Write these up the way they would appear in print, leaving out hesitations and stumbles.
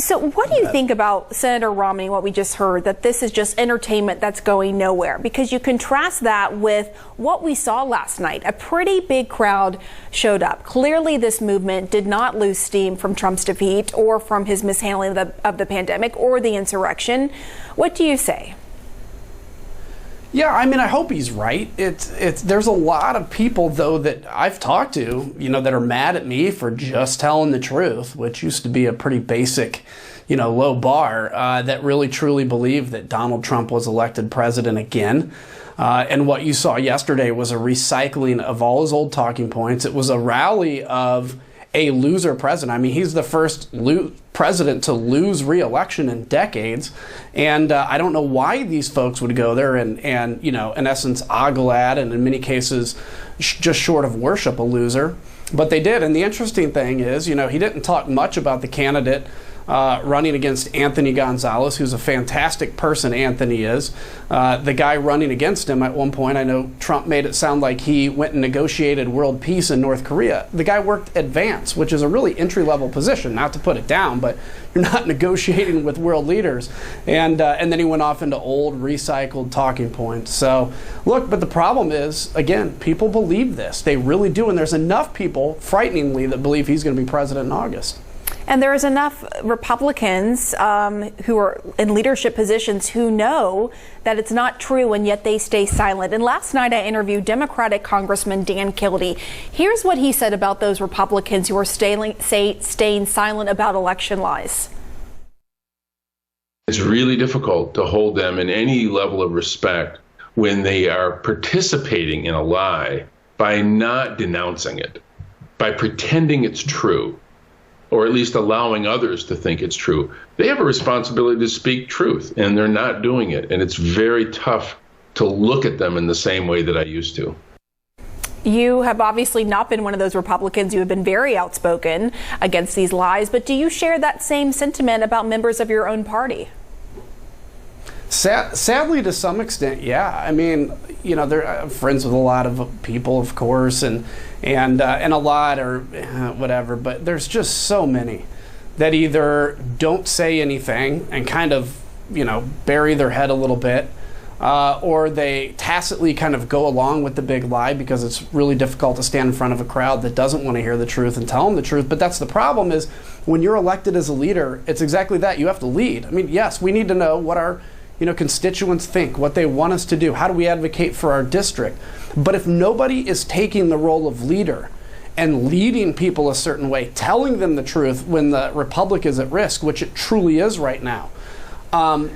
So what do you think about Senator Romney, what we just heard, that this is just entertainment that's going nowhere? Because you contrast that with what we saw last night. A pretty big crowd showed up. Clearly, this movement did not lose steam from Trump's defeat or from his mishandling of the pandemic or the insurrection. What do you say? Yeah, I mean, I hope he's right. There's a lot of people, though, that I've talked to, that are mad at me for just telling the truth, which used to be a pretty basic, low bar, that really truly believe that Donald Trump was elected president again. And what you saw yesterday was a recycling of all his old talking points. It was a rally of a loser president. I mean, he's the first president to lose re-election in decades. And I don't know why these folks would go there and in essence, ogle at, and in many cases, just short of worship a loser. But they did. And the interesting thing is, he didn't talk much about the candidate running against Anthony Gonzalez, who's a fantastic person, Anthony is. The guy running against him at one point, I know Trump made it sound like he went and negotiated world peace in North Korea. The guy worked advance, which is a really entry-level position, not to put it down, but you're not negotiating with world leaders. And then he went off into old, recycled talking points. So, look, but the problem is, again, people believe this. They really do, and there's enough people, frighteningly, that believe he's going to be president in August. And there's enough Republicans who are in leadership positions who know that it's not true, and yet they stay silent. And last night I interviewed Democratic Congressman Dan Kildee. Here's what he said about those Republicans who are staying silent about election lies. It's really difficult to hold them in any level of respect when they are participating in a lie by not denouncing it, by pretending it's true, or at least allowing others to think it's true. They have a responsibility to speak truth, and they're not doing it. And it's very tough to look at them in the same way that I used to. You have obviously not been one of those Republicans. You have been very outspoken against these lies. But do you share that same sentiment about members of your own party? Sadly, to some extent, yeah. I mean, they're friends with a lot of people, of course, and a lot or whatever. But there's just so many that either don't say anything and kind of, bury their head a little bit, or they tacitly kind of go along with the big lie because it's really difficult to stand in front of a crowd that doesn't want to hear the truth and tell them the truth. But that's the problem, is when you're elected as a leader, it's exactly that. You have to lead. I mean, yes, we need to know what our constituents think, what they want us to do. How do we advocate for our district? But if nobody is taking the role of leader and leading people a certain way, telling them the truth when the republic is at risk, which it truly is right now,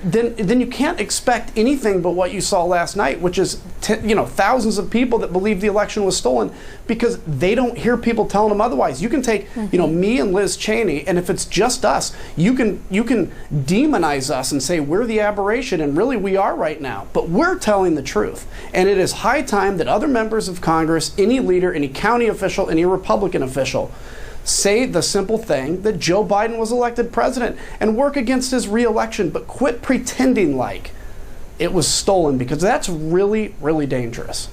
then you can't expect anything but what you saw last night, which is thousands of people that believe the election was stolen because they don't hear people telling them otherwise. You can take me and Liz Cheney, and if it's just us, you can demonize us and say we're the aberration, and really we are right now. But we're telling the truth, and it is high time that other members of Congress, any leader, any county official, any Republican official, say the simple thing that Joe Biden was elected president and work against his re-election, but quit pretending like it was stolen, because that's really, really dangerous.